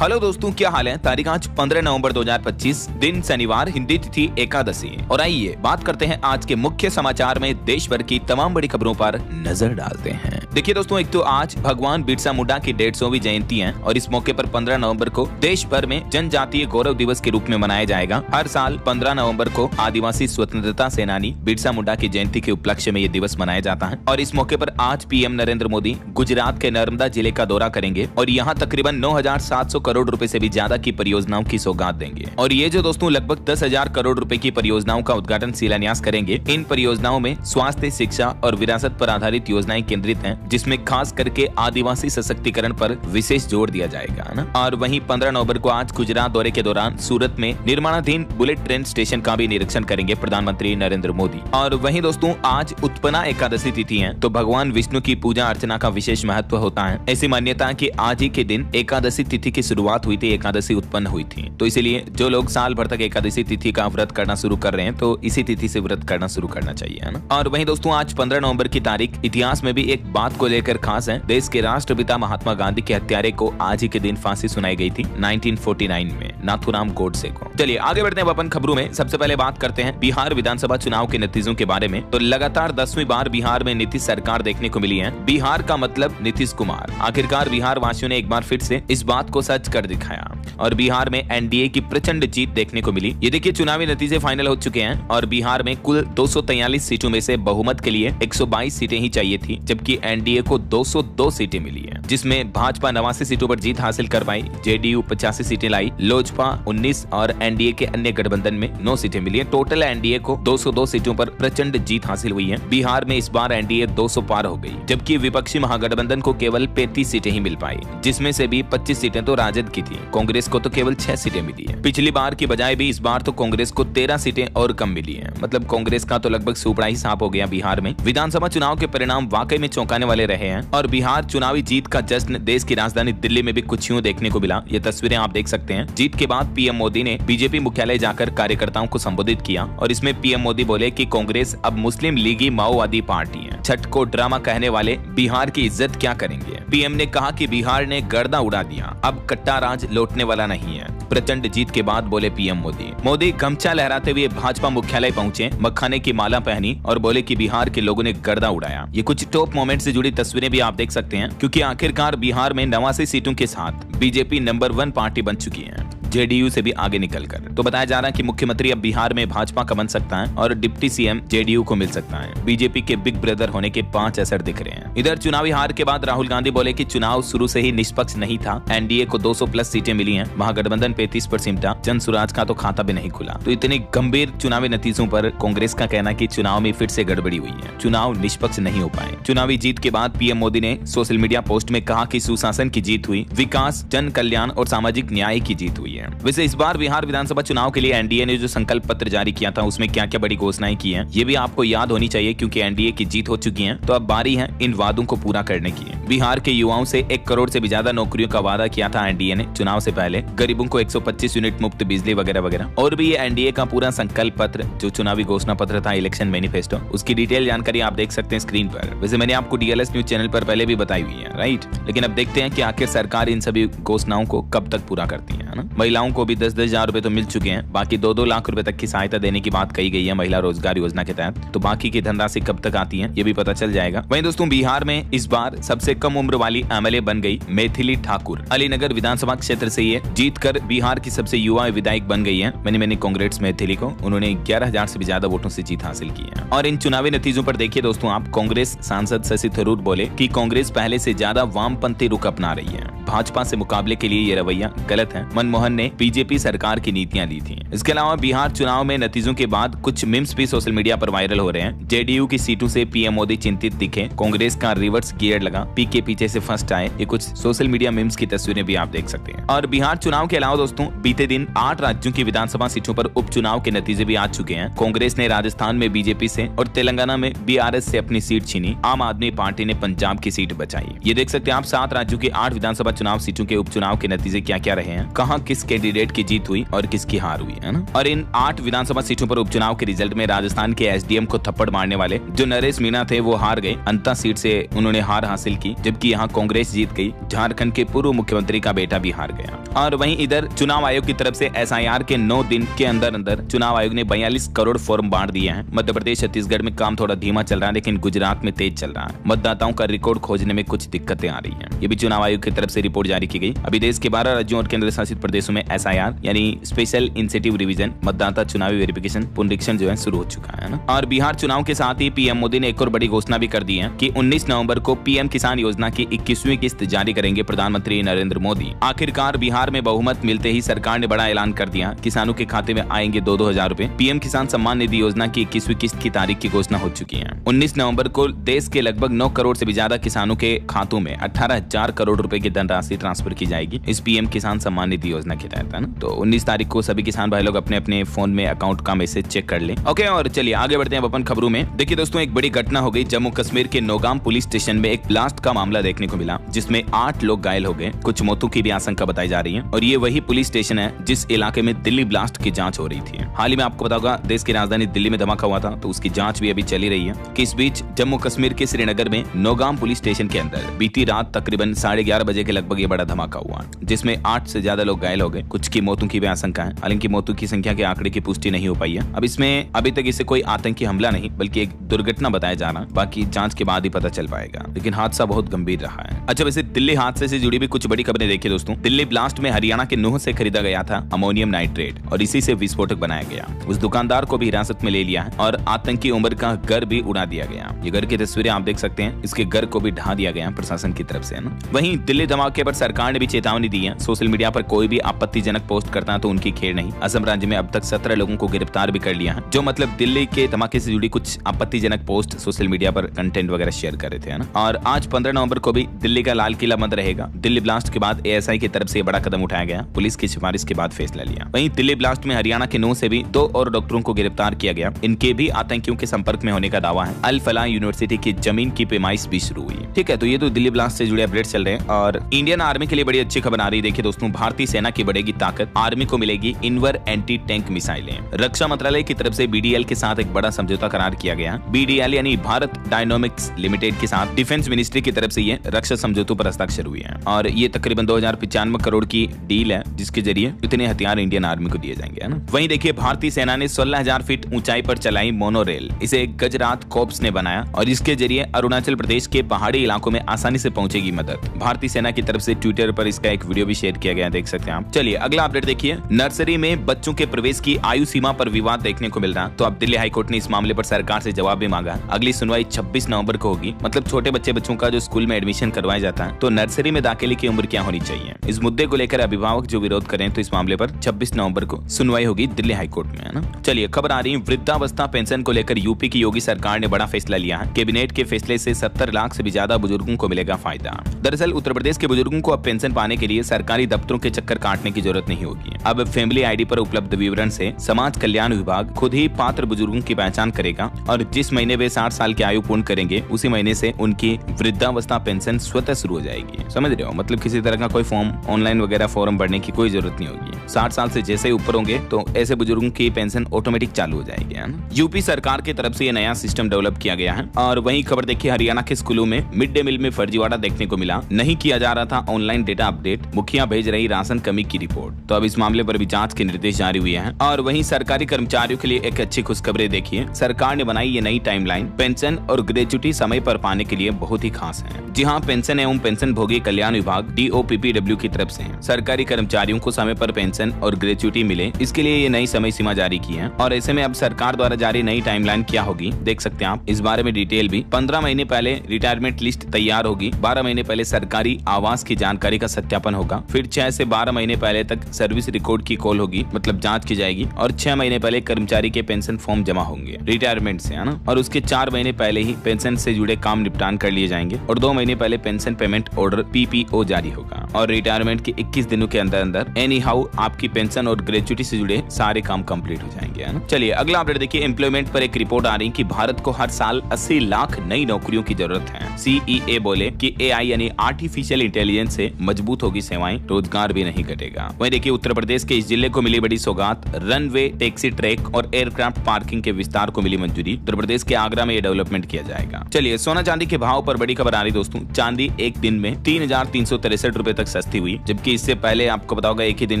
Hello दोस्तों, क्या हाल है। तारीख आज 15 नवंबर 2025, दिन शनिवार, हिंदी तिथि एकादशी। और आइए बात करते हैं आज के मुख्य समाचार में देश भर की तमाम बड़ी खबरों पर नजर डालते हैं। देखिए दोस्तों, एक तो आज भगवान बिरसा मुंडा की 150वीं जयंती है और इस मौके पर 15 नवंबर को देश भर में जनजातीय गौरव दिवस के रूप में मनाया जाएगा। हर साल 15 नवंबर को आदिवासी स्वतंत्रता सेनानी बिरसा मुंडा की जयंती के उपलक्ष्य में ये दिवस मनाया जाता है। और इस मौके पर आज पीएम नरेंद्र मोदी गुजरात के नर्मदा जिले का दौरा करेंगे और यहाँ तकरीबन 9,700 करोड़ रुपए से भी ज्यादा की परियोजनाओं की सौगात देंगे। और ये जो दोस्तों लगभग 10,000 करोड़ रुपए की परियोजनाओं का उद्घाटन शिलान्यास करेंगे। इन परियोजनाओं में स्वास्थ्य, शिक्षा और विरासत पर आधारित योजनाएं केंद्रित हैं, जिसमें खास करके आदिवासी सशक्तिकरण पर विशेष जोर दिया जाएगा ना। और वहीं 15 नवंबर को आज गुजरात दौरे के दौरान सूरत में निर्माणाधीन बुलेट ट्रेन स्टेशन का भी निरीक्षण करेंगे प्रधानमंत्री नरेंद्र मोदी। और वहीं दोस्तों आज उत्पन्ना एकादशी तिथि है, तो भगवान विष्णु की पूजा अर्चना का विशेष महत्व होता है। ऐसी मान्यता है कि आज ही के दिन एकादशी तिथि की शुरुआत हुई थी, एकादशी उत्पन्न हुई थी। तो इसीलिए जो लोग साल भर तक एकादशी तिथि का व्रत करना शुरू कर रहे हैं, तो इसी तिथि से व्रत करना शुरू करना चाहिए, है ना। और वहीं दोस्तों आज 15 नवंबर की तारीख इतिहास में भी एक बात को लेकर खास है। देश के राष्ट्रपिता महात्मा गांधी के हत्यारे को आज ही के दिन फांसी सुनाई गई थी 1949 में नाथूराम गोडसे को। चलिए आगे बढ़ते हैं अपन खबरों में। सबसे पहले बात करते हैं बिहार विधानसभा चुनाव के नतीजों के बारे में। तो लगातार 10वीं बार बिहार में नीतीश सरकार देखने को मिली है। बिहार का मतलब नीतीश कुमार। आखिरकार बिहार वासियों ने एक बार फिर से इस बात को सच कर दिखाया और बिहार में एनडीए की प्रचंड जीत देखने को मिली। ये देखिए चुनावी नतीजे फाइनल हो चुके हैं और बिहार में कुल 243 सीटों में से बहुमत के लिए 122 सीटें ही चाहिए थी, जबकि एनडीए को 202 सीटें मिली है, जिसमें भाजपा 89 सीटों पर जीत हासिल कर पाई, जेडीयू 85 सीटें लाई, लोजपा 19 और एनडीए के अन्य गठबंधन में 9 सीटें मिली है। टोटल एनडीए को 202 सीटों पर प्रचंड जीत हासिल हुई है। बिहार में इस बार एनडीए 200 पार हो गई, जबकि विपक्षी महागठबंधन को केवल 35 सीटें ही मिल पाई, जिसमें से भी 25 सीटें तो राजद की थी। कांग्रेस को तो केवल 6 सीटें मिली है। पिछली बार की बजाय भी इस बार तो कांग्रेस को 13 सीटें और कम मिली हैं। मतलब कांग्रेस का तो लगभग सुपड़ा ही साफ हो गया बिहार में। विधानसभा चुनाव के परिणाम वाकई में चौंकाने वाले रहे हैं और बिहार चुनावी जीत का जश्न देश की राजधानी दिल्ली में भी कुछ यूं देखने को मिला। ये तस्वीरें आप देख सकते हैं। जीत के बाद पीएम मोदी ने बीजेपी मुख्यालय जाकर कार्यकर्ताओं को संबोधित किया और इसमें पीएम मोदी बोले कि कांग्रेस अब मुस्लिम लीगी माओवादी पार्टी है। छठ को ड्रामा कहने वाले बिहार की इज्जत क्या करेंगे। पीएम ने कहा कि बिहार ने गर्दा उड़ा दिया, अब कट्टा राज लौटने वाला नहीं है। प्रचंड जीत के बाद बोले पीएम मोदी गमछा लहराते हुए भाजपा मुख्यालय पहुंचे, मखाने की माला पहनी और बोले कि बिहार के लोगों ने गर्दा उड़ाया। ये कुछ टॉप मोमेंट से जुड़ी तस्वीरें भी आप देख सकते हैं, क्योंकि आखिरकार बिहार में 89 सीटों के साथ बीजेपी नंबर 1 पार्टी बन चुकी है, जेडीयू से भी आगे निकलकर। तो बताया जा रहा है कि मुख्यमंत्री अब बिहार में भाजपा का बन सकता है और डिप्टी सीएम जेडीयू को मिल सकता है। बीजेपी के बिग ब्रदर होने के 5 असर दिख रहे हैं। इधर चुनावी हार के बाद राहुल गांधी बोले कि चुनाव शुरू से ही निष्पक्ष नहीं था। एनडीए को 200 प्लस सीटें मिली हैं, महागठबंधन 35 पर सिमटा, जन स्वराज का तो खाता भी नहीं खुला। तो इतने गंभीर चुनावी नतीजों पर कांग्रेस का कहना कि चुनाव में फिर से गड़बड़ी हुई है, चुनाव निष्पक्ष नहीं हो पाए। चुनावी जीत के बाद पीएम मोदी ने सोशल मीडिया पोस्ट में कहा कि सुशासन की जीत हुई, विकास, जन कल्याण और सामाजिक न्याय की जीत हुई है। वैसे इस बार बिहार विधानसभा चुनाव के लिए एनडीए ने जो संकल्प पत्र जारी किया था, उसमें क्या क्या बड़ी घोषणाएं की हैं, ये भी आपको याद होनी चाहिए, क्योंकि एनडीए की जीत हो चुकी है, तो अब बारी है इन वादों को पूरा करने की। बिहार के युवाओं से 1 करोड़ से भी ज्यादा नौकरियों का वादा किया था एनडीए ने चुनाव से पहले। गरीबों को 125 यूनिट मुफ्त बिजली वगैरह वगैरह। और भी ये एनडीए का पूरा संकल्प पत्र, जो चुनावी घोषणा पत्र था, इलेक्शन मैनिफेस्टो, उसकी डिटेल जानकारी आप देख सकते हैं स्क्रीन पर। वैसे मैंने आपको डीएलएस न्यूज चैनल पर पहले भी बताई हुई है, राइट। लेकिन अब देखते हैं कि आखिर सरकार इन सभी घोषणाओं को कब तक पूरा करती है ना। महिलाओं को भी 10-10 हजार रुपए तो मिल चुके हैं, बाकी 2-2 लाख रुपए तक की सहायता देने की बात कही गई है महिला रोजगार योजना के तहत। तो बाकी की धनराशि कब तक आती है, ये भी पता चल जाएगा। वहीं दोस्तों बिहार में इस बार सबसे कम उम्र वाली एमएलए बन गई मैथिली ठाकुर। अलीनगर विधानसभा क्षेत्र से ये जीतकर बिहार की सबसे युवा विधायक बन गई है। मैंने कांग्रेस मैथिली को, उन्होंने 11,000 से भी ज्यादा वोटों से जीत हासिल की है। और इन चुनावी नतीजों पर देखिए दोस्तों आप, कांग्रेस सांसद शशि थरूर बोले कि कांग्रेस पहले से ज्यादा वामपंथी रुख अपना रही है। भाजपा से मुकाबले के लिए ये रवैया गलत है। मनमोहन ने बीजेपी सरकार की नीतियां ली थी। इसके अलावा बिहार चुनाव में नतीजों के बाद कुछ मीम्स भी सोशल मीडिया पर वायरल हो रहे हैं। जेडीयू की सीटों से पीएम मोदी चिंतित दिखे, कांग्रेस का रिवर्स गियर लगा, पी के पीछे से फर्स्ट आए। ये कुछ सोशल मीडिया मीम्स की तस्वीरें भी आप देख सकते हैं। और बिहार चुनाव के अलावा दोस्तों बीते दिन 8 राज्यों की विधानसभा सीटों पर उपचुनाव के नतीजे भी आ चुके हैं। कांग्रेस ने राजस्थान में बीजेपी से और तेलंगाना में बीआरएस से अपनी सीट छीनी। आम आदमी पार्टी ने पंजाब की सीट बचाई। ये देख सकते हैं आप 7 राज्यों की 8 विधानसभा चुनाव सीटों के उपचुनाव के नतीजे क्या क्या रहे हैं, कहां किस कैंडिडेट की जीत हुई और किसकी हार हुई, है ना। और इन 8 विधानसभा सीटों पर उपचुनाव के रिजल्ट में राजस्थान के एसडीएम को थप्पड़ मारने वाले जो नरेश मीणा थे वो हार गए। अंता सीट से उन्होंने हार हासिल की, जबकि यहाँ कांग्रेस जीत गई। झारखंड के पूर्व मुख्यमंत्री का बेटा भी हार गया। और वहीं इधर चुनाव आयोग की तरफ से एसआईआर के 9 दिन के अंदर अंदर चुनाव आयोग ने 42 करोड़ फॉर्म बांट दिए हैं। मध्य प्रदेश छत्तीसगढ़ में काम थोड़ा धीमा चल रहा है, लेकिन गुजरात में तेज चल रहा है। मतदाताओं का रिकॉर्ड खोजने में कुछ दिक्कतें आ रही हैं। ये भी चुनाव आयोग की तरफ से रिपोर्ट जारी की गई। अभी देश के 12 राज्यों और केंद्र शासित प्रदेशों में एसआईआर यानी स्पेशल इंसेटिव रिवीजन मतदाता चुनावी वेरिफिकेशन पुनरीक्षण जो है शुरू हो चुका है ना। और बिहार चुनाव के साथ ही पीएम मोदी ने एक और बड़ी घोषणा भी कर दी है कि 19 नवंबर को पीएम किसान योजना की 21वीं किस्त जारी करेंगे प्रधानमंत्री नरेंद्र मोदी। आखिरकार बिहार में बहुमत मिलते ही सरकार ने बड़ा ऐलान कर दिया, किसानों के खाते में आएंगे 2-2 हजार रुपए। पीएम किसान सम्मान निधि योजना की 21वीं किस्त की तारीख की घोषणा हो चुकी है। 19 नवंबर को देश के लगभग 9 करोड़ से भी ज्यादा किसानों के खातों में 18,000 करोड़ रुपए की धनराशि ट्रांसफर की जाएगी इस पीएम किसान सम्मान निधि योजना के तहत, है ना। तो 19 तारीख को सभी किसान भाई लोग अपने अपने फोन में अकाउंट का मैसेज चेक कर लें। ओके, और चलिए आगे बढ़ते हैं अपन खबरों में। देखिए दोस्तों, एक बड़ी घटना हो गई। जम्मू कश्मीर के नौगाम पुलिस स्टेशन में एक ब्लास्ट का मामला देखने को मिला, जिसमें 8 लोग घायल हो गए। कुछ मौतों की भी आशंका बताई जा रही है। और ये वही पुलिस स्टेशन है जिस इलाके में दिल्ली ब्लास्ट की जांच हो रही थी। हाल ही में आपको पता होगा देश की राजधानी दिल्ली में धमाका हुआ था, तो उसकी जांच भी अभी चली रही है। कि इस बीच जम्मू कश्मीर के श्रीनगर में नौगाम पुलिस स्टेशन के अंदर बीती रात तकरीबन 11:30 बजे के लगभग ये बड़ा धमाका हुआ, जिसमें 8 से ज्यादा लोग घायल हो गए। कुछ की मौतों की भी आशंका है। हालांकि मौतों की संख्या के आंकड़े की पुष्टि नहीं हो पाई है। अब इसमें अभी तक इसे कोई आतंकी हमला नहीं बल्कि एक दुर्घटना बताया जा रहा। बाकी जांच के बाद ही पता चल पाएगा, लेकिन हादसा बहुत गंभीर रहा है। अच्छा, वैसे दिल्ली हादसे से जुड़ी भी कुछ बड़ी खबरें देखिए दोस्तों। दिल्ली ब्लास्ट में हरियाणा के नूह से खरीदा गया था अमोनियम नाइट्रेट और इसी से विस्फोटक बनाया गया। उस दुकानदार को भी हिरासत में ले लिया है और आतंकी उमर का घर भी उड़ा दिया गया। ये घर की तस्वीरें आप देख सकते हैं। इसके घर को भी ढा दिया गया प्रशासन की तरफ से, है ना। वहीं दिल्ली धमाके पर सरकार ने भी चेतावनी दी है। सोशल मीडिया पर कोई भी आपत्तिजनक पोस्ट करता है तो उनकी खेर नहीं। असम राज्य में अब तक 17 लोगों को गिरफ्तार भी कर लिया है, जो मतलब दिल्ली के धमाके से जुड़ी कुछ आपत्तिजनक पोस्ट सोशल मीडिया पर कंटेंट वगैरह शेयर कर रहे थे, है ना। और आज 15 नवंबर को भी दिल्ली का लाल किला बंद रहेगा। दिल्ली ब्लास्ट के बाद एएसआई की तरफ से बड़ा कदम उठाया गया। पुलिस की सिफारिश के बाद फैसला लिया। वहीं दिल्ली ब्लास्ट में हरियाणा के 9 से भी 2 और डॉक्टरों को गिरफ्तार किया गया। इनके भी आतंकियों के संपर्क में होने का दावा है। अल फलाह यूनिवर्सिटी की जमीन की पैमाइश भी शुरू हुई। ठीक है, तो ये तो दिल्ली ब्लास्ट से जुड़े अपडेट चल रहे हैं। और इंडियन आर्मी के लिए बड़ी अच्छी खबर आ रही है। देखिए दोस्तों, भारतीय सेना की बढ़ेगी ताकत, आर्मी को मिलेगी इनवर एंटी टैंक मिसाइलें। रक्षा मंत्रालय की तरफ से बीडीएल के साथ एक बड़ा समझौता करार किया गया। बीडीएल यानी भारत डायनामिक्स लिमिटेड के साथ डिफेंस मिनिस्ट्री की तरफ से ये रक्षा समझौतों पर हस्ताक्षर हुए हैं। और ये तकरीबन 2095 करोड़ की डील है, जिसके जरिए इतने हथियार इंडियन आर्मी को दिए जाएंगे, है ना। वहीं देखिए, भारतीय सेना ने 16,000 फीट ऊंचाई पर चलाई मोनोरेल। इसे गजरात कॉर्प्स ने बनाया और इसके जरिए अरुणाचल प्रदेश के पहाड़ी इलाकों में आसानी से पहुंचेगी मदद। भारतीय सेना की तरफ से ट्विटर पर इसका एक वीडियो भी शेयर किया गया, देख सकते हैं आप। चलिए अगला अपडेट देखिए। नर्सरी में बच्चों के प्रवेश की आयु सीमा पर विवाद देखने को मिल रहा। तो अब दिल्ली हाईकोर्ट ने इस मामले पर सरकार से जवाब भी मांगा। अगली सुनवाई 26 नवंबर को होगी। मतलब छोटे बच्चों का जो स्कूल में एडमिशन करवाया जाता है, तो नर्सरी में दाखिले की उम्र क्या होनी चाहिए, इस मुद्दे को लेकर अभिभावक जो विरोध करें, तो इस मामले पर 26 नवंबर को सुनवाई होगी दिल्ली हाईकोर्ट में, है ना। चलिए खबर आ रही है वृद्धावस्था पेंशन को लेकर। यूपी की योगी सरकार ने बड़ा फैसला लिया है। कैबिनेट के फैसले से 70 लाख से भी ज्यादा बुजुर्गों को मिलेगा फायदा। दरअसल उत्तर प्रदेश के बुजुर्गों को अब पेंशन पाने के लिए सरकारी दफ्तरों के चक्कर काटने की जरूरत नहीं होगी। अब फैमिली आईडी पर उपलब्ध विवरण से समाज कल्याण विभाग खुद ही पात्र बुजुर्गों की पहचान करेगा और जिस महीने वे 60 साल की आयु पूर्ण करेंगे, उसी महीने से उनकी वृद्धावस्था पेंशन स्वतः शुरू हो जाएगी। समझ रहे हो, मतलब किसी तरह का कोई फॉर्म ऑनलाइन वगैरह फॉर्म भरने की कोई जरूरत नहीं होगी। 60 साल से जैसे ही ऊपर होंगे तो ऐसे बुजुर्गों की पेंशन ऑटोमेटिक चालू हो जाएगी, है ना। यूपी सरकार की तरफ से ये नया सिस्टम डेवलप किया गया है। और वहीं खबर देखिए, हरियाणा के स्कूलों में मिड डे मील में फर्जीवाड़ा देखने को मिला। नहीं किया जा रहा था ऑनलाइन डेटा अपडेट, मुखिया भेज रही राशन कमी की रिपोर्ट। तो अब इस मामले पर भी जांच के निर्देश जारी हुए हैं। और वहीं सरकारी कर्मचारियों के लिए एक अच्छी खुशखबरी देखिए। सरकार ने बनाई ये नई टाइमलाइन। पेंशन और ग्रेच्युटी समय पर पाने के लिए बहुत ही खास है। जी हाँ, पेंशन एवं पेंशन भोगी कल्याण विभाग DOPPW की तरफ से सरकारी कर्मचारियों को समय पर पेंशन और ग्रेच्युटी मिले, इसके लिए ये नई समय सीमा जारी की है। और ऐसे में अब सरकार द्वारा जारी नई टाइमलाइन क्या होगी, देख सकते हैं आप। इस बारे में डिटेल भी 15 महीने पहले रिटायरमेंट लिस्ट तैयार होगी। 12 महीने पहले सरकारी आवास की जानकारी का सत्यापन होगा। फिर 6 से 12 महीने पहले तक सर्विस रिकॉर्ड की कॉल होगी, मतलब जांच की जाएगी। और 6 महीने पहले कर्मचारी के पेंशन फॉर्म जमा होंगे रिटायरमेंट से, है ना। और उसके 4 महीने पहले ही पेंशन से जुड़े काम निपटान कर लिए जाएंगे। और 2 महीने पहले पेंशन पेमेंट ऑर्डर PPO जारी होगा। और रिटायरमेंट के 21 दिनों के अंदर अंदर एनी हाउ आपकी पेंशन और ग्रेजुएटी से जुड़े सारे काम कंप्लीट हो जाएंगे, है ना। चलिए अगला अपडेट देखिए, एम्प्लॉयमेंट पर एक रिपोर्ट आ रही कि भारत को हर साल 80 लाख नई नौकरियों की जरूरत है। CEA बोले कि AI यानी आर्टिफिशियल इंटेलिजेंस से मजबूत होगी सेवाएं, रोजगार भी नहीं घटेगा। वहीं देखिए उत्तर प्रदेश के इस जिले को मिली बड़ी सौगात, रनवे, टैक्सी ट्रैक और एयरक्राफ्ट पार्किंग के विस्तार को मिली मंजूरी। उत्तर प्रदेश के आगरा में ये डेवलपमेंट किया जाएगा। चलिए सोना चांदी के भाव पर बड़ी खबर आ रही दोस्तों। चांदी एक दिन में 3,363 रुपए तक सस्ती हुई, जबकि इससे पहले आपको बताओगे एक ही दिन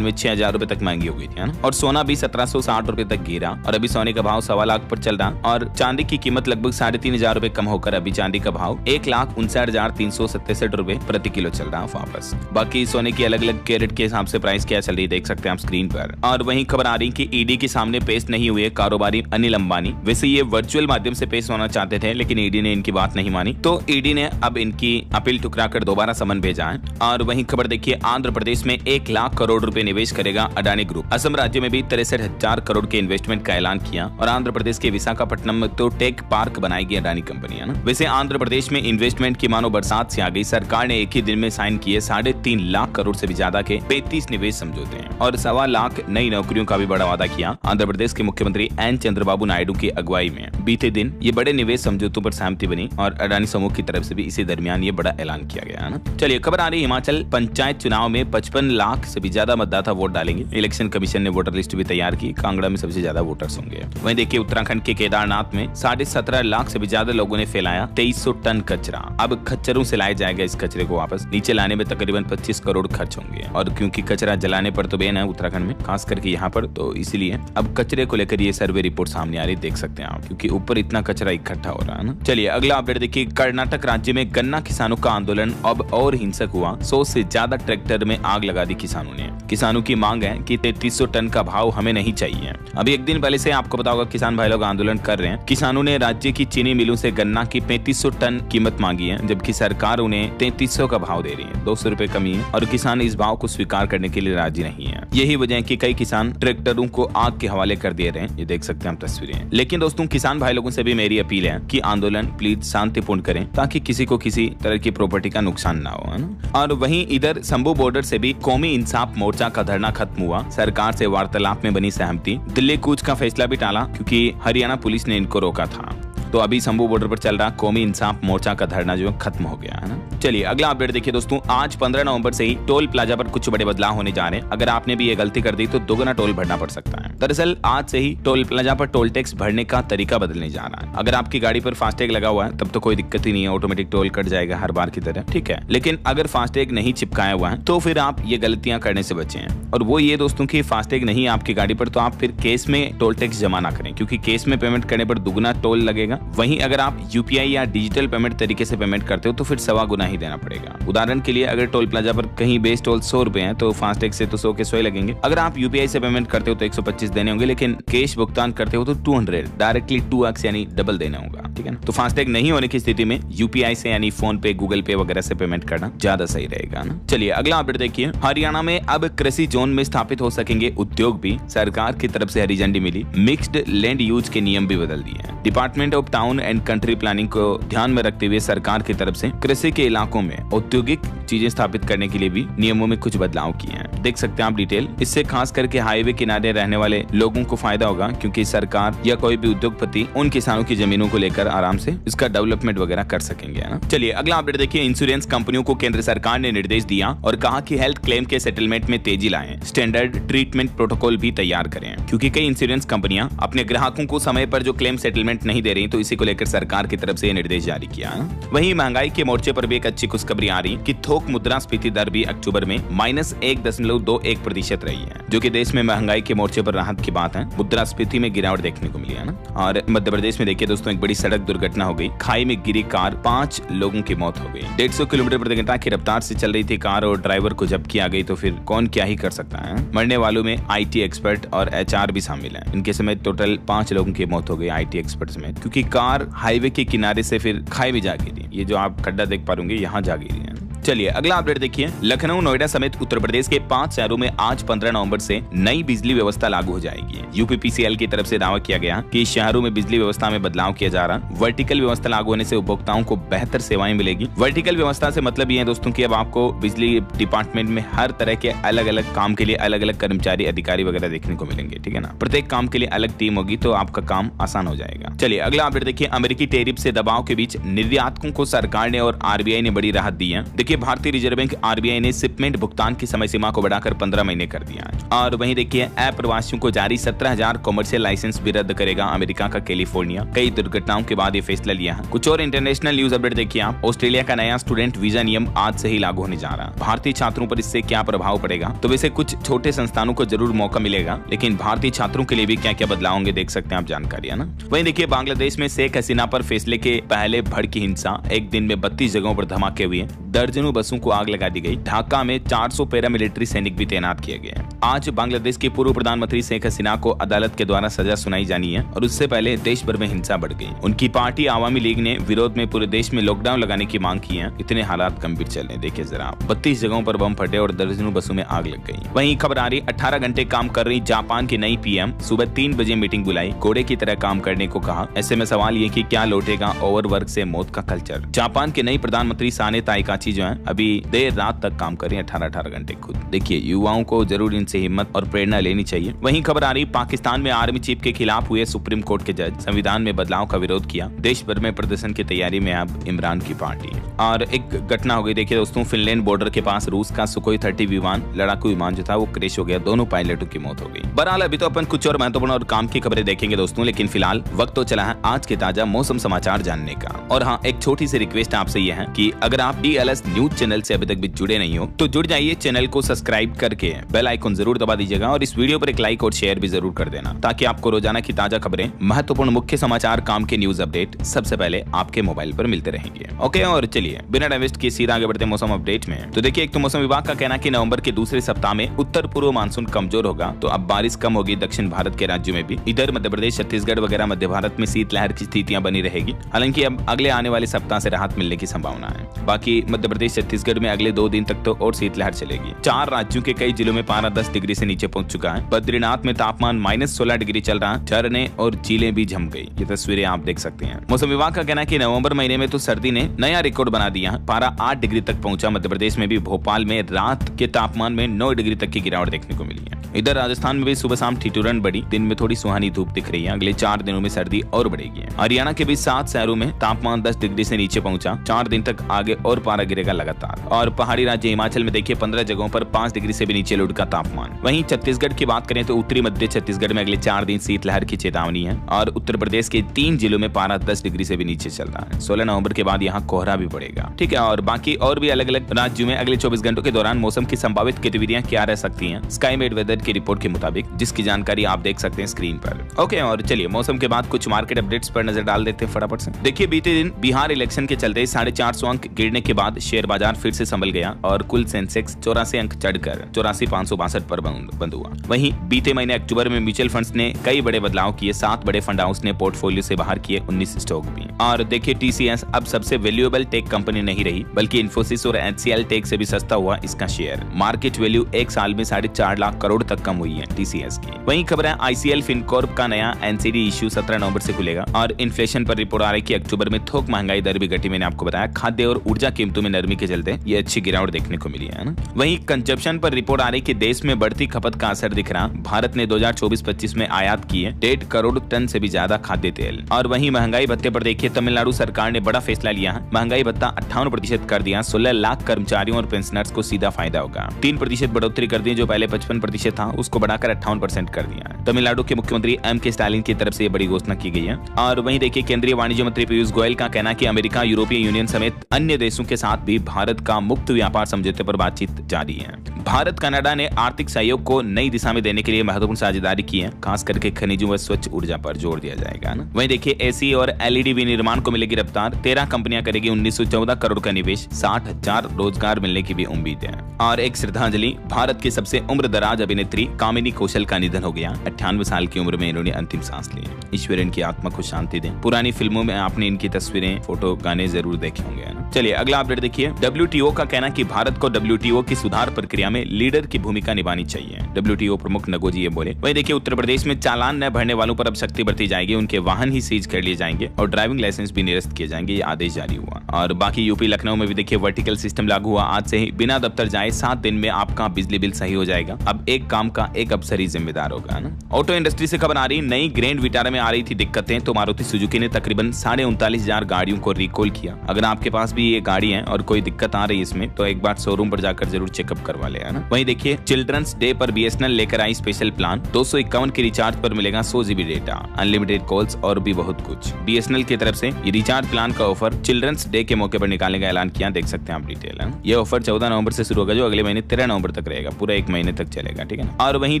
में 6,000 रुपए तक महंगी हो गई थी, है ना। और सोना भी 1,760 रुपए तक गिरा और अभी सोने का भाव 1.25 लाख पर चल रहा और चांदी की कीमत लगभग 3,500 रुपए कम होकर अभी चांदी का भाव 1,59,367 रुपए प्रति किलो चल रहा है वापस। बाकी सोने की अलग अलग कैरेट के हिसाब से प्राइस क्या चल रही है देख सकते हैं आप स्क्रीन पर। और वहीं खबर आ रही कि ईडी के सामने पेश नहीं हुए कारोबारी अनिल अंबानी। वैसे ये वर्चुअल माध्यम से पेश होना चाहते थे, लेकिन ईडी ने इनकी बात नहीं मानी, तो ईडी ने अब इनकी अपील ठुकराकर दोबारा समन भेजा है। और वहीं खबर देखिए, आंध्र प्रदेश में 1 लाख करोड़ रुपए निवेश करेगा अडानी ग्रुप। असम राज्य में भी 63,000 करोड़ के इन्वेस्टमेंट का ऐलान किया और आंध्र प्रदेश के विशाखापट्टनम में तो टेक पार्क बनाएगी अडानी कंपनी, है ना। वैसे आंध्र प्रदेश में इन्वेस्टमेंट की मानो बरसात से आ गई। सरकार ने एक ही दिन में साइन किए 3.5 लाख करोड़ से भी ज्यादा के 35 निवेश समझौते हैं और 1.25 लाख नई नौकरियों का भी बड़ा वादा किया। आंध्र प्रदेश के मुख्यमंत्री एन चंद्रबाबू नायडू की अगुवाई में बीते दिन ये बड़े निवेश समझौतों पर सहमति बनी और अडानी समूह की तरफ से भी इसी दरमियान ये बड़ा ऐलान किया गया, है ना। चलिए खबर आ रही है, हिमाचल पंचायत चुनाव में 55 लाख से भी ज्यादा मतदाता वोट डालेंगे। इलेक्शन कमीशन ने वोटर लिस्ट भी तैयार की। कांगड़ा में सबसे ज्यादा वोटर्स होंगे। वहीं देखिए उत्तराखंड के केदारनाथ में 17.5 लाख से भी ज्यादा लोगों ने फैलाया 2300 टन कचरा। अब खच्चरों से लाया जाएगा इस कचरे को वापस। नीचे लाने में तकरीबन 25 करोड़ खर्च होंगे और क्योंकि कचरा जलाने पर तो बैन है उत्तराखंड में, खास करके यहाँ पर, तो इसीलिए अब कचरे को लेकर ये सर्वे रिपोर्ट सामने आ रही देख सकते हैं आप, क्योंकि ऊपर इतना कचरा इकट्ठा हो रहा है ना। चलिए अगला अपडेट देखिए, कर्नाटक राज्य में गन्ना किसानों का आंदोलन अब और हिंसक हुआ। 100 से ज्यादा ट्रैक्टर में आग लगा दी किसानों ने। किसानों की मांग है कि 3300 टन का भाव हमें नहीं चाहिए। अभी एक दिन पहले से आपको पता होगा किसान भाई लोग आंदोलन कर रहे हैं। किसानों ने राज्य की चीनी मिलों से गन्ना की 3500 टन कीमत मांगी है, जबकि सरकार उन्हें 3300 का भाव दे रही है। 200 रुपए कमी है और किसान इस भाव को स्वीकार करने के लिए राजी नहीं है। यही वजह है कि कई किसान ट्रैक्टरों को आग के हवाले कर दे रहे हैं। ये देख सकते हैं आप तस्वीरें। लेकिन दोस्तों किसान भाई लोगों से भी मेरी अपील है कि आंदोलन प्लीज शांतिपूर्ण करें ताकि किसी को किसी तरह की प्रॉपर्टी का नुकसान ना हो, है ना। और वहीं इधर शंभू बॉर्डर से भी कौमी इंसाफ मोर्चा का धरना खत्म हुआ। सरकार से वार्तालाप में बनी सहमति। दिल्ली कूच का फैसला भी टाला क्योंकि हरियाणा पुलिस ने इनको रोका था। तो अभी शंभू बॉर्डर पर चल रहा कौमी इंसाफ मोर्चा का धरना जो खत्म हो गया, है ना। चलिए अगला अपडेट देखिए दोस्तों, आज 15 नवंबर से ही टोल प्लाजा पर कुछ बड़े बदलाव होने जा रहे हैं। अगर आपने भी ये गलती कर दी तो दोगुना टोल भरना पड़ सकता है। दरअसल आज से ही टोल प्लाजा पर टोल टैक्स भरने का तरीका बदलने जा रहा है। अगर आपकी गाड़ी पर फास्टैग लगा हुआ है तब तो कोई दिक्कत ही नहीं है, ऑटोमेटिक टोल कट जाएगा हर बार की तरह, ठीक है। लेकिन अगर फास्टैग नहीं चिपकाया हुआ है तो फिर आप ये गलतियां करने से बचें। और वो ये दोस्तों की फास्टैग नहीं है आपकी गाड़ी पर तो आप फिर केस में टोल टैक्स जमा ना करें, क्योंकि केस में पेमेंट करने पर दुगुना टोल लगेगा। वहीं अगर आप यूपीआई या डिजिटल पेमेंट तरीके से पेमेंट करते हो तो फिर 1.25 गुना ही देना पड़ेगा। उदाहरण के लिए अगर टोल प्लाजा पर कहीं बेस टोल 100 रुपए है तो फास्टैग से तो 100 के 100 लगेंगे। अगर आप यूपीआई से पेमेंट करते हो तो 125 देने होंगे, लेकिन कैश भुगतान करते हो तो 200 डायरेक्टली 2x यानी डबल देना होगा, ठीक है ना। तो फास्टैग नहीं होने की स्थिति में यूपीआई से यानी फोन पे, गूगल पे वगैरह से पेमेंट करना ज्यादा सही रहेगा ना। चलिए अगला अपडेट देखिए, हरियाणा में अब कृषि जोन में स्थापित हो सकेंगे उद्योग भी। सरकार की तरफ से हरी झंडी मिली। मिक्स्ड लैंड यूज के नियम भी बदल दिए हैं। Department of town and country planning को ध्यान में रखते हुए सरकार की तरफ से कृषि के इलाकों में औद्योगिक चीजें स्थापित करने के लिए भी नियमों में कुछ बदलाव किए हैं। देख सकते हैं आप डिटेल। इससे खास करके हाईवे किनारे रहने वाले लोगों को फायदा होगा, क्योंकि सरकार या कोई भी उद्योगपति उन किसानों की जमीनों को लेकर आराम से इसका डेवलपमेंट वगैरह कर सकेंगे, है ना। चलिए अगला अपडेट देखिए, इंश्योरेंस कंपनियों को केंद्र सरकार ने निर्देश दिया और कहा कि हेल्थ क्लेम के सेटलमेंट में तेजी लाएं, स्टैंडर्ड ट्रीटमेंट प्रोटोकॉल भी तैयार करें, क्योंकि कई इंश्योरेंस कंपनियां अपने ग्राहकों को समय पर जो क्लेम सेटलमेंट नहीं दे रही, तो इसी को लेकर सरकार की तरफ से निर्देश जारी किया। वहीं महंगाई के मोर्चे पर भी एक अच्छी खुशखबरी आ रही कि थोक मुद्रास्फीति दर भी अक्टूबर में -1.21% रही है, जो कि देश में महंगाई के मोर्चे पर राहत की बात है। मुद्रास्फीति में गिरावट देखने को मिली है ना। और मध्य प्रदेश में देखिए दोस्तों, एक बड़ी सड़क दुर्घटना हो गई। खाई में गिरी कार, 5 लोगों की मौत हो गई। 150 किलोमीटर प्रति घंटा की रफ्तार से चल रही थी कार और ड्राइवर को जब्ती आ गई, तो फिर कौन क्या ही कर सकता है। मरने वालों में IT एक्सपर्ट और HR भी शामिल है। इनके समेत टोटल 5 लोगों की मौत हो गई IT एक्सपर्ट समेत, क्योंकि कार हाईवे के किनारे से फिर खाई में जा गिरी। ये जो आप खड्डा देख पा रहे होंगे, यहाँ जा गिरी है। चलिए अगला अपडेट देखिए। लखनऊ, नोएडा समेत उत्तर प्रदेश के 5 शहरों में आज 15 नवंबर से नई बिजली व्यवस्था लागू हो जाएगी। यूपीपीसीएल की तरफ से दावा किया गया कि शहरों में बिजली व्यवस्था में बदलाव किया जा रहा। वर्टिकल व्यवस्था लागू होने से उपभोक्ताओं को बेहतर सेवाएं मिलेगी। वर्टिकल व्यवस्था से मतलब ये है दोस्तों कि अब आपको बिजली डिपार्टमेंट में हर तरह के अलग अलग काम के लिए अलग अलग कर्मचारी, अधिकारी वगैरह देखने को मिलेंगे, ठीक है ना। प्रत्येक काम के लिए अलग टीम होगी तो आपका काम आसान हो जाएगा। चलिए अगला अपडेट देखिए। अमेरिकी टैरिफ से दबाव के बीच निर्यातकों को सरकार ने और आरबीआई ने बड़ी राहत दी है। देखिए भारतीय रिजर्व बैंक आरबीआई ने शिपमेंट भुगतान की समय सीमा को बढ़ाकर 15 महीने कर दिया है। और वहीं देखिए अप्रवासियों को जारी 17,000 कॉमर्शियल लाइसेंस भी रद्द करेगा अमेरिका का कैलिफोर्निया। कई दुर्घटनाओं के बाद ये फैसला लिया है। कुछ और इंटरनेशनल न्यूज अपडेट देखिए आप। ऑस्ट्रेलिया का नया स्टूडेंट वीजा नियम आज से ही लागू होने जा रहा है। भारतीय छात्रों पर इससे क्या प्रभाव पड़ेगा? तो वैसे कुछ छोटे संस्थानों को जरूर मौका मिलेगा, लेकिन भारतीय छात्रों के लिए भी क्या क्या बदलाव होंगे देख सकते हैं आप जानकारी, है ना। वहीं देखिए बांग्लादेश में शेख हसीना पर फैसले के पहले भड़की हिंसा। एक दिन में 32 जगहों पर धमाके हुए, दर्जनों बसों को आग लगा दी गई। ढाका में 400 पैरामिलिट्री सैनिक भी तैनात किए गए हैं। आज बांग्लादेश के पूर्व प्रधानमंत्री शेख हसीना को अदालत के द्वारा सजा सुनाई जानी है और उससे पहले देश भर में हिंसा बढ़ गई। उनकी पार्टी आवामी लीग ने विरोध में पूरे देश में लॉकडाउन लगाने की मांग की है। इतने हालात गंभीर चल रहे, देखिए जरा। 32 जगहों पर बम फटे और दर्जनों बसों में आग लग गई। वहीं खबर आ रही 18 घंटे काम कर रही जापान की नई पीएम। सुबह 3 बजे मीटिंग बुलाई, घोड़े की तरह काम करने को कहा। ऐसे में सवाल ये कि क्या लौटेगा ओवरवर्क से मौत का कल्चर। जापान के नई प्रधानमंत्री साने ताइकाची जो है अभी देर रात तक काम कर रही है, 18 घंटे खुद। देखिए युवाओं को जरूर इनसे हिम्मत और प्रेरणा लेनी चाहिए। वहीं खबर आ रही पाकिस्तान में आर्मी चीफ के खिलाफ हुए सुप्रीम कोर्ट के जज। संविधान में बदलाव का विरोध किया। देश भर में प्रदर्शन की तैयारी में अब इमरान की पार्टी। और एक घटना हो गई देखिए दोस्तों, फिनलैंड बॉर्डर के पास रूस का सुखोई 30 विमान, लड़ाकू विमान जो था वो क्रैश हो गया। दोनों पायलटों की मौत हो गई। बहरहाल अभी तो अपन कुछ और महत्वपूर्ण और काम की खबरें देखेंगे दोस्तों, लेकिन फिलहाल वक्त तो चला है आज के ताजा मौसम समाचार जानने का। और हाँ, एक छोटी सी रिक्वेस्ट आपसे यह है कि अगर आप डीएलएस न्यूज चैनल से अभी तक भी जुड़े नहीं हो तो जुड़ जाइए। चैनल को सब्सक्राइब करके बेल आइकन जरूर दबा दीजिएगा और इस वीडियो पर एक लाइक और शेयर भी जरूर कर देना, ताकि आपको रोजाना की ताजा खबरें, महत्वपूर्ण मुख्य समाचार, काम के न्यूज अपडेट सबसे पहले आपके मोबाइल पर मिलते रहेंगे। ओके, और चलिए बिना टाइम वेस्ट किए सीधा आगे बढ़ते मौसम अपडेट में। तो देखिए एक तो मौसम विभाग का कहना है कि नवंबर के दूसरे सप्ताह में उत्तर पूर्व मानसून कमजोर होगा, तो अब बारिश कम होगी दक्षिण भारत के राज्यों में भी। इधर मध्य प्रदेश, छत्तीसगढ़ वगैरह मध्य भारत में शीतलहर की स्थितियां बनी रहेगी। हालांकि अब अगले आने वाले सप्ताह से राहत मिलने की संभावना है। बाकी मध्य प्रदेश, छत्तीसगढ़ में अगले 2 दिन तक तो और शीतलहर चलेगी। 4 राज्यों के कई जिलों में पारा 10 डिग्री से नीचे पहुंच चुका है। बद्रीनाथ में तापमान -16 डिग्री चल रहा है। झरने और झीलें भी जम गई। ये तस्वीरें आप देख सकते हैं। मौसम विभाग का कहना है कि नवंबर महीने में तो सर्दी ने नया रिकॉर्ड बना दिया है। पारा 8 डिग्री तक पहुंचा। मध्य प्रदेश में भी भोपाल में रात के तापमान में 9 डिग्री तक की गिरावट देखने को मिली है। इधर राजस्थान में भी सुबह शाम ठिठुरन बढ़ी। दिन में थोड़ी सुहानी धूप दिख रही है। अगले 4 दिनों में सर्दी और बढ़ेगी। हरियाणा के भी 7 शहरों में तापमान 10 डिग्री से नीचे पहुंचा। 4 दिन तक आगे और पारा गिरेगा लगातार। और पहाड़ी राज्य हिमाचल में देखिए 15 जगहों पर 5 डिग्री से भी नीचे लुढ़का तापमान। वहीं छत्तीसगढ़ की बात करें तो उत्तरी मध्य छत्तीसगढ़ में अगले 4 दिन शीतलहर की चेतावनी है। और उत्तर प्रदेश के 3 जिलों में पारा 10 डिग्री से भी नीचे चल रहा है। 16 नवंबर के बाद यहाँ कोहरा भी पड़ेगा, ठीक है। और बाकी और भी अलग अलग राज्यों में अगले 24 घंटों के दौरान मौसम की संभावित गतिविधियां क्या रह सकती हैं, स्काई मेड वेदर की रिपोर्ट के मुताबिक, जिसकी जानकारी आप देख सकते हैं स्क्रीन पर। ओके, और चलिए मौसम के बाद कुछ मार्केट अपडेट्स पर नजर डाल देते हैं फटाफट से। देखिए बीते दिन बिहार इलेक्शन के चलते 450 अंक गिरने के बाद शेयर बाजार फिर से संभल गया और कुल सेंसेक्स 84 अंक चढ़कर 84,562 पर बंद हुआ। वहीं बीते महीने अक्टूबर में म्यूचुअल फंड्स ने कई बड़े बदलाव किए। 7 बड़े फंड हाउस ने पोर्टफोलियो से बाहर किए 19 स्टॉक भी। और देखिए टीसीएस अब सबसे वैल्यूएबल टेक कंपनी नहीं रही, बल्कि इन्फोसिस और एचसीएल टेक से भी सस्ता हुआ इसका शेयर। मार्केट वैल्यू एक साल में 4.5 लाख करोड़ तक कम हुई है टीसीएस की। वहीं खबर है आईसीएल फिनकॉर्प का नया एनसीडी इश्यू 17 नवंबर से खुलेगा। और इन्फ्लेशन पर रिपोर्ट आ रही है कि अक्टूबर में थोक महंगाई दर भी घटी। मैंने आपको बताया खाद्य और ऊर्जा कीमतों में नरमी के चलते ये अच्छी गिरावट देखने को मिली है ना। वहीं कंजप्शन पर रिपोर्ट आ रही है कि देश में बढ़ती खपत का असर दिख रहा। भारत ने 2024-25 में आयात की है 1.5 करोड़ टन से भी ज्यादा खाद्य तेल। और वहीं महंगाई भत्ते पर देखिए तमिलनाडु सरकार ने बड़ा फैसला लिया है। महंगाई भत्ता 58% कर दिया। 16 लाख कर्मचारियों और पेंशनर्स को सीधा फायदा होगा। 3% बढ़ोतरी कर दी, जो पहले 55% था उसको बढ़ाकर 58% कर दिया। तमिलनाडु के मुख्यमंत्री एम.के. स्टालिन की तरफ से बड़ी घोषणा की गई है। और वहीं देखिए केंद्रीय वाणिज्य मंत्री पीयूष गोयल का कहना है कि अमेरिका, यूरोपीय यूनियन समेत अन्य देशों के साथ भी भारत का मुक्त व्यापार समझौते पर बातचीत जारी है। भारत कनाडा ने आर्थिक सहयोग को नई दिशा में देने के लिए महत्वपूर्ण साझेदारी की है। खास करके खनिजों व स्वच्छ ऊर्जा पर जोर दिया जाएगा ना। वहीं देखिए एसी और एलईडी निर्माण को मिलेगी रफ्तार, 13 कंपनियां करेगी 1914 करोड़ का निवेश, 60,000 रोजगार मिलने की भी उम्मीद है। और एक श्रद्धांजलि, भारत की सबसे उम्रदराज अभिनेत्री कामिनी कौशल का निधन हो गया। 98 साल की उम्र में इन्होंने अंतिम सांस ली। ईश्वर इनकी आत्मा को शांति दे। पुरानी फिल्मों में आपने इनकी तस्वीरें, फोटो, गाने जरूर देखे होंगे। चलिए अगला अपडेट देखिए। WTO का कहना कि भारत को WTO की सुधार प्रक्रिया में लीडर की भूमिका निभानी चाहिए। WTO प्रमुख नगोजी ये बोले। वहीं देखिए उत्तर प्रदेश में चालान न भरने वालों पर अब सख्ती बरती जाएगी, उनके वाहन ही सीज कर लिए जाएंगे और ड्राइविंग लाइसेंस भी निरस्त किए जाएंगे, ये आदेश जारी हुआ। और बाकी यूपी लखनऊ में भी देखिए वर्टिकल सिस्टम लागू हुआ। आज से ही बिना दफ्तर जाए 7 दिन में आपका बिजली बिल सही हो जाएगा। अब एक काम का एक अफसर ही जिम्मेदार होगा ना। ऑटो इंडस्ट्री से खबर आ रही, नई ग्रैंड विटारा में आ रही थी दिक्कतें, तो मारुति सुजुकी ने तकरीबन 39,500 गाड़ियों को रिकॉल किया। अगर आपके पास भी ये गाड़ी है और कोई दिक्कत आ रही है इसमें, तो एक बार शोरूम पर जाकर जरूर चेकअप करवा ले, है ना। वहीं देखिए चिल्ड्रंस डे पर BSNL लेकर आई स्पेशल प्लान, 251 के रिचार्ज पर मिलेगा 100 GB डेटा, अनलिमिटेड कॉल्स और भी बहुत कुछ। BSNL की तरफ से ये रिचार्ज प्लान का ऑफर चिल्ड्रंस डे के मौके पर निकालने का ऐलान किया, देख सकते हैं आप डिटेल, है। ये ऑफर 14 नवंबर से शुरू होगा, जो अगले महीने 13 नवंबर तक रहेगा, पूरा 1 महीने तक चलेगा, ठीक है ना। और वहीं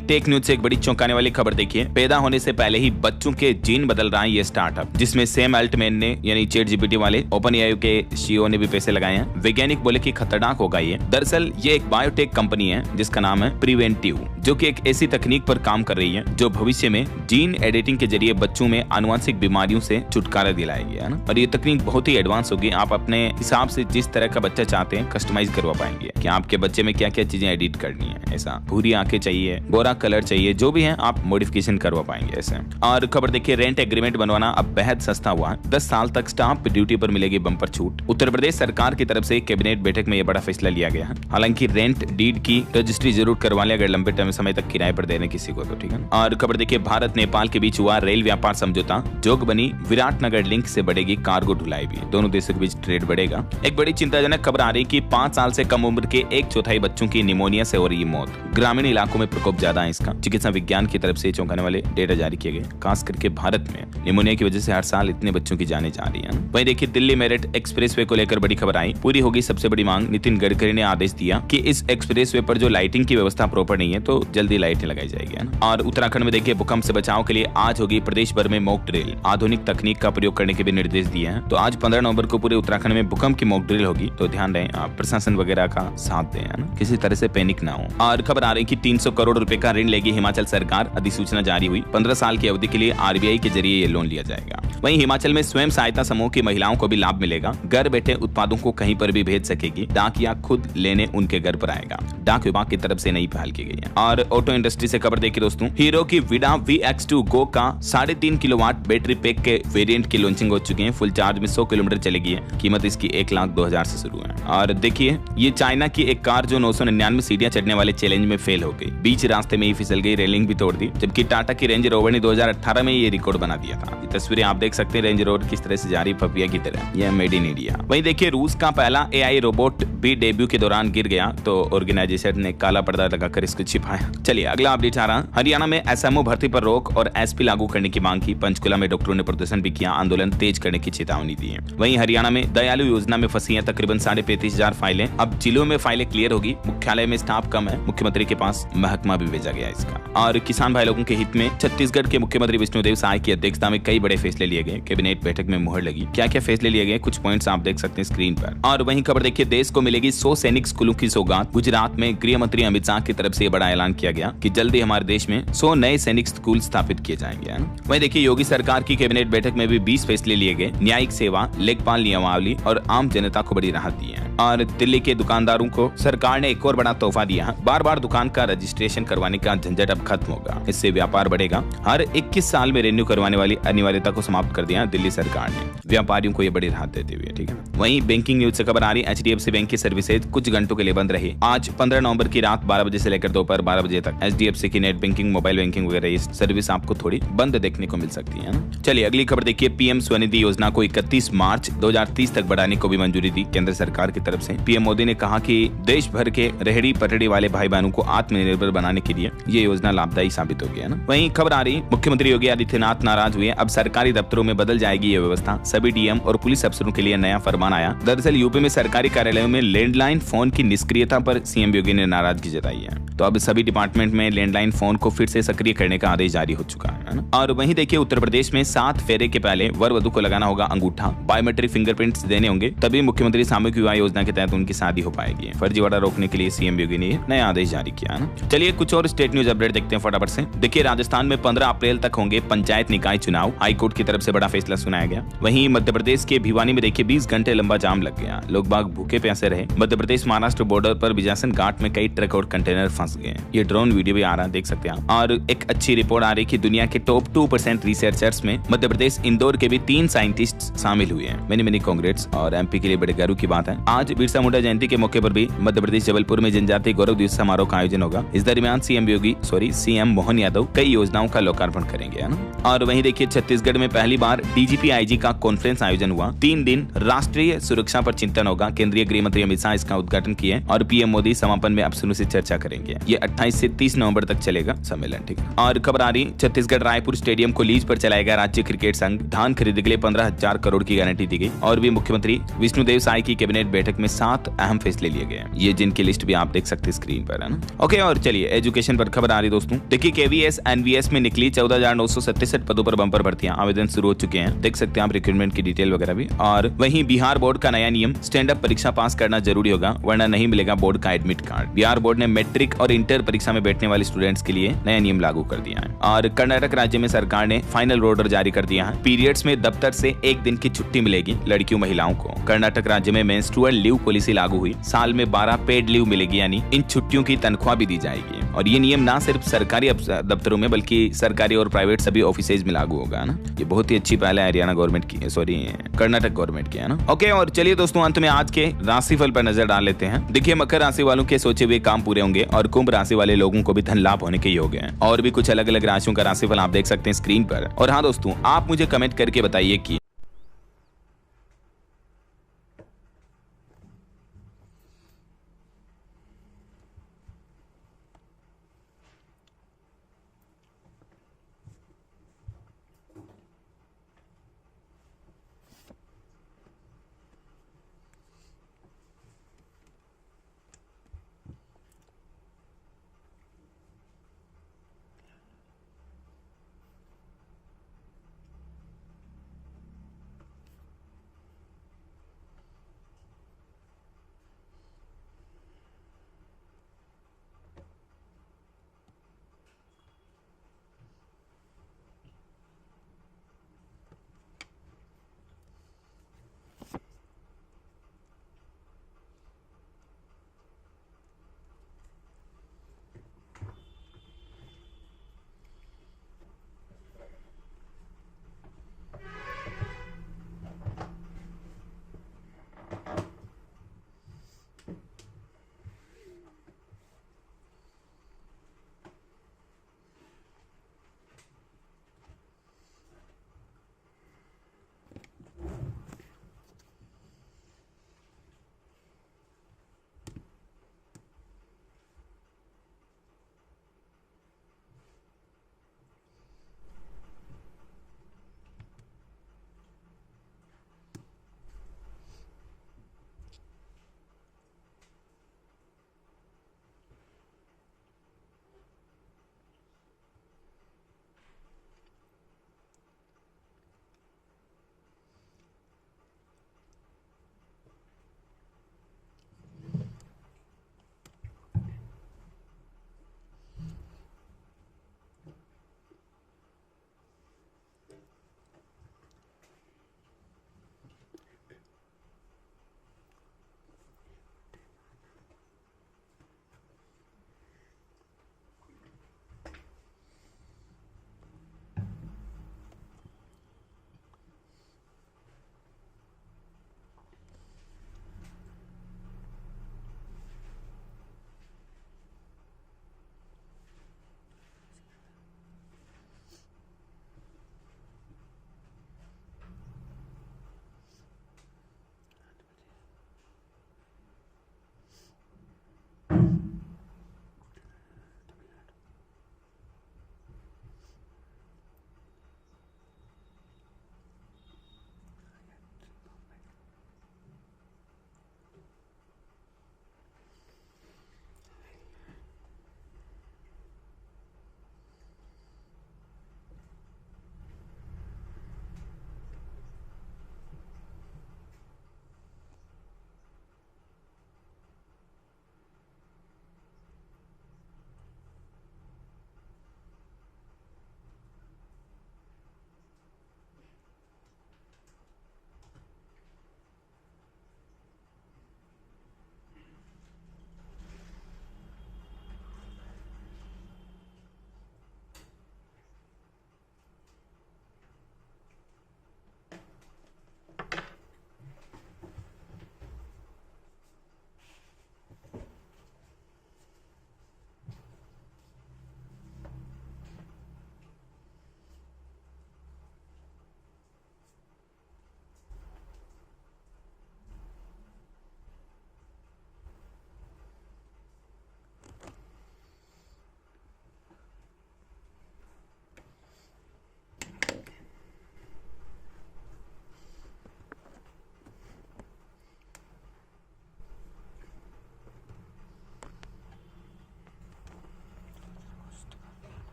टेक न्यूज से एक बड़ी चौंकाने वाली खबर देखिए। पैदा होने से पहले ही बच्चों के जीन बदल रहा है ये स्टार्टअप, जिसमें सैम अल्टमैन ने यानी ChatGPT वाले OpenAI के CEO ने भी पैसे लगाए हैं। वैज्ञानिक बोले कि खतरनाक होगा ये। दरअसल ये एक बायोटेक कंपनी है जिसका नाम है प्रिवेंटिव, जो कि एक ऐसी तकनीक पर काम कर रही है जो भविष्य में जीन एडिटिंग के जरिए बच्चों में आनुवंशिक बीमारियों से छुटकारा दिलाएगी, है ना। और ये तकनीक बहुत ही एडवांस होगी। आप अपने हिसाब से जिस तरह का बच्चा चाहते हैं कस्टमाइज करवा पाएंगे कि आपके बच्चे में क्या क्या चीजें एडिट करनी है। ऐसा भूरी आंखें चाहिए, गोरा कलर चाहिए, जो भी है आप मॉडिफिकेशन करवा पाएंगे ऐसे। और खबर देखिए, रेंट एग्रीमेंट बनवाना अब बेहद सस्ता हुआ है। 10 साल तक स्टाम्प ड्यूटी पर मिलेगी बम्पर छूट। उत्तर प्रदेश सरकार की तरफ से कैबिनेट बैठक में यह बड़ा फैसला लिया गया है। हालांकि रेंट डीड की रजिस्ट्री जरूर करवा ले अगर लंबे समय तक किराए पर देने किसी को, तो ठीक है। और खबर देखिए, भारत नेपाल के बीच हुआ रेल व्यापार समझौता, जोगबनी विराटनगर लिंक से बढ़ेगी कार्गो ढुलाई भी, दोनों देशों के बीच ट्रेड बढ़ेगा। एक बड़ी चिंताजनक खबर आ रही कि 5 साल से कम उम्र के 1/4 बच्चों की निमोनिया से हो रही मौत। ग्रामीण इलाकों में प्रकोप ज्यादा है इसका। चिकित्सा विज्ञान की तरफ से चौंकाने वाले डेटा जारी किए गए। खास करके भारत में निमोनिया की वजह से हर साल इतने बच्चों की जानें जा रही है। वहीं देखिए दिल्ली मेरठ एक्सप्रेसवे को लेकर बड़ी खबर आई, पूरी होगी सबसे बड़ी मांग। नितिन गडकरी ने आदेश दिया कि इस एक्सप्रेसवे पर जो लाइटिंग की व्यवस्था प्रॉपर नहीं है तो जल्दी लाइटें लगाई जाएगी, है ना। और उत्तराखंड में देखिए भूकंप से बचाव के लिए आज होगी प्रदेश भर में मॉक ड्रिल। आधुनिक तकनीक का प्रयोग करने के भी निर्देश दिए हैं। तो आज 15 नवंबर को पूरे उत्तराखंड में भूकंप की मॉक ड्रिल होगी, तो ध्यान रहे आप प्रशासन वगैरह का साथ दें, है ना, किसी तरह से पैनिक ना हो। और खबर आ रही कि 300 करोड़ रुपए का ऋण लेगी हिमाचल सरकार, अधिसूचना जारी हुई। 15 साल की अवधि के लिए RBI के जरिए ये लोन लिया जाएगा। वहीं हिमाचल में स्वयं सहायता समूह की महिलाओं को भी लाभ मिलेगा। घर बैठे उत्पादों को कहीं पर भी भेज सकेगी। डाक या खुद लेने उनके घर पर आएगा। डाक विभाग की तरफ से नई पहल की गई है। और ऑटो इंडस्ट्री से खबर देखिए दोस्तों, हीरो की विडा VX2 गो का 3.5 किलोवाट बैटरी पैक के वेरिएंट की लॉन्चिंग हो चुकी है। फुल चार्ज में 100 किलोमीटर चलेगी है। कीमत इसकी 1,02,000 से शुरू है। और देखिए ये चाइना की एक कार जो 999 सीढ़ियां चढ़ने वाले चैलेंज में फेल हो गई, बीच रास्ते में ही फिसल गई, रेलिंग भी तोड़ दी। जबकि टाटा की रेंज रोवर ने 2018 में ये रिकॉर्ड बना दिया था। ये तस्वीरें आप देख सकते हैं रेंज रोवर किस तरह से जा रही पपिया की तरह। यह मेड इन इंडिया। वहीं देखिए रूस का पहला AI रोबोट भी डेब्यू के दौरान गिर गया, तो ऑर्गेनाइजेशन ने काला पर्दा लगाकर इसको छिपाया। चलिए अगला अपडेट आ रहा। हरियाणा में SMO भर्ती पर रोक और SP लागू करने की मांग की। पंचकुला में डॉक्टरों ने प्रदर्शन भी किया, आंदोलन तेज करने की चेतावनी दी है। वहीं हरियाणा में दयालु योजना में फंसी है तकरीबन 35,500 फाइलें। अब जिलों में फाइलें क्लियर होगी। मुख्यालय में स्टाफ कम है, मुख्यमंत्री के पास महकमा भी भेजा गया इसका। और किसान भाई लोगों के हित में छत्तीसगढ़ के मुख्यमंत्री विष्णुदेव साय की अध्यक्षता में कई बड़े फैसले लिए गए। कैबिनेट बैठक में मुहर लगी। क्या क्या फैसले लिए गए, कुछ पॉइंट्स आप देख सकते हैं स्क्रीन पर। और वहीं खबर देखिए, देश को मिलेगी 100 सैनिक स्कूलों की सौगात। गुजरात में गृह मंत्री अमित शाह की तरफ से बड़ा ऐलान किया गया कि जल्दी हमारे देश में 100 नए सैनिक स्कूल स्थापित किए जाएंगे। वहीं देखिए योगी सरकार की कैबिनेट बैठक में भी 20 फैसले लिए गए। न्यायिक सेवा, लेखपाल नियमावली और आम जनता को बड़ी राहत दी है। और दिल्ली के दुकानदारों को सरकार ने एक और बड़ा तोहफा दिया है। बार बार दुकान का रजिस्ट्रेशन करवाने का झंझट अब खत्म होगा। इससे व्यापार बढ़ेगा। हर 21 साल में रिन्यू करवाने वाली अनिवार्यता को समाप्त कर दिया दिल्ली सरकार ने। व्यापारियों को ये बड़ी राहत देते हुए, ठीक है। वहीं बैंकिंग न्यूज से खबर आ रही, HDFC बैंक की सर्विसेज कुछ घंटों के लिए बंद रही। आज 15 नवंबर की रात 12 बजे से लेकर दोपहर 12 बजे तक HDFC की नेट बैंकिंग, मोबाइल बैंकिंग वगैरह ये सर्विस आपको थोड़ी बंद देखने को मिल सकती है ना। चलिए अगली खबर देखिए, PM स्वनिधि योजना को 31 मार्च 2030 तक बढ़ाने को भी मंजूरी दी केंद्र सरकार की तरफ से पीएम मोदी ने कहा कि देश भर के रेहड़ी पटड़ी वाले भाई बहनों को आत्मनिर्भर बनाने के लिए ये योजना लाभदायी साबित होगी, है ना। वहीं खबर आ रही, मुख्यमंत्री योगी आदित्यनाथ नाराज हुए, अब सरकारी दफ्तरों में बदल जाएगी ये व्यवस्था। सभी डीएम और पुलिस अफसरों के लिए नया फरमान आया। दरअसल यूपी में सरकारी कार्यालयों में लैंडलाइन फोन की निष्क्रियता पर सीएम योगी ने नाराजगी जताई है। तो अब सभी डिपार्टमेंट में लैंडलाइन फोन को फिर से सक्रिय करने का आदेश जारी हो चुका है ना। और वहीं देखिए उत्तर प्रदेश में 7 फेरे के पहले वर वधु को लगाना होगा अंगूठा, बायोमेट्रिक फिंगरप्रिंट्स देने होंगे, तभी मुख्यमंत्री सामूहिक विवाह योजना के तहत उनकी शादी हो पाएगी। फर्जीवाड़ा रोकने के लिए सीएम योगी ने नया आदेश जारी किया ना। चलिए कुछ और स्टेट न्यूज अपडेट देखते हैं फटाफट से। देखिए राजस्थान में 15 अप्रैल तक होंगे पंचायत निकाय चुनाव, हाईकोर्ट की तरफ से बड़ा फैसला सुनाया गया। वहीं मध्य प्रदेश के भिवानी में देखिए 20 घंटे लंबा जाम लग गया, लोग बाग भूखे प्यासे रहे। मध्य प्रदेश महाराष्ट्र बॉर्डर पर बिजासन घाट में कई ट्रक और कंटेनर फंस गए। ये ड्रोन वीडियो भी आ रहा है, देख सकते हैं। और एक अच्छी रिपोर्ट आ रही कि दुनिया के टॉप 2% रिसर्चर्स में मध्य प्रदेश इंदौर के भी 3 साइंटिस्ट शामिल हुए हैं। मेनी कांग्रेट्स, और एमपी के लिए बड़े गर्व की बात है। आज बिरसा मुंडा जयंती के मौके पर भी मध्य प्रदेश जबलपुर में जनजातीय गौरव दिवस समारोह का आयोजन होगा। इस दरमियान सीएम मोहन यादव कई योजनाओं का लोकार्पण करेंगे, है ना। और वहीं देखिए छत्तीसगढ़ में पहली बार डीजीपी आईजी का कॉन्फ्रेंस आयोजन हुआ। 3 दिन राष्ट्रीय सुरक्षा पर चिंतन होगा। केंद्रीय गृह मंत्री अमित शाह इसका उद्घाटन किए और पीएम मोदी समापन में अफसरों से चर्चा करेंगे। ये 28 से 30 नवंबर तक चलेगा सम्मेलन, ठीक है। और खबर आ रही, छत्तीसगढ़ रायपुर स्टेडियम को लीज पर चलाएगा राज्य क्रिकेट संघ। धान खरीदने के लिए 15,000 करोड़ की गारंटी दी गई। और भी मुख्यमंत्री विष्णुदेव साय की कैबिनेट बैठक में 7 अहम फैसले लिए गए। ये जिनकी लिस्ट भी आप देख सकते हैं स्क्रीन पर, है ना। ओके, और चलिए एजुकेशन पर खबर आ रही दोस्तों। देखिए केवीएस एनवीएस में निकली 14,967 पदों पर बम्पर भर्तियां, आवेदन शुरू हो चुके हैं। देख सकते हैं आप रिक्रूटमेंट की डिटेल वगैरह भी। और वहीं बिहार बोर्ड का नया नियम, स्टैंड अप परीक्षा पास करना जरूरी होगा वरना नहीं मिलेगा बोर्ड का एडमिट कार्ड। बिहार बोर्ड ने मैट्रिक और इंटर परीक्षा में बैठने वाले स्टूडेंट्स के लिए नया नियम लागू कर दिया है। और कर्नाटक राज्य में सरकार ने फाइनल ऑर्डर जारी कर दिया है। पीरियड्स में दफ्तर से 1 दिन की छुट्टी मिलेगी लड़कियों महिलाओं को। कर्नाटक राज्य में मेंस्ट्रुअल लीव पॉलिसी लागू हुई। साल में 12 पेड लीव मिलेगी, यानी इन छुट्टियों की तनख्वाह भी दी जाएगी। और ये नियम ना सिर्फ सरकारी दफ्तरों में बल्कि सरकारी और प्राइवेट सभी ऑफिसेज में लागू होगा ना। ये बहुत ही अच्छी पहल है हरियाणा गवर्नमेंट की, सॉरी कर्नाटक गवर्नमेंट की, है ना। ओके, और चलिए दोस्तों अंत में आज के राशिफल पर नजर डाल लेते हैं। देखिए मकर राशि वालों के सोचे हुए काम पूरे होंगे और कुंभ राशि वाले लोगों को भी धन लाभ होने के योग हैं। और भी कुछ अलग अलग राशियों का राशिफल आप देख सकते हैं स्क्रीन पर। और हाँ दोस्तों, आप मुझे कमेंट करके बताइए कि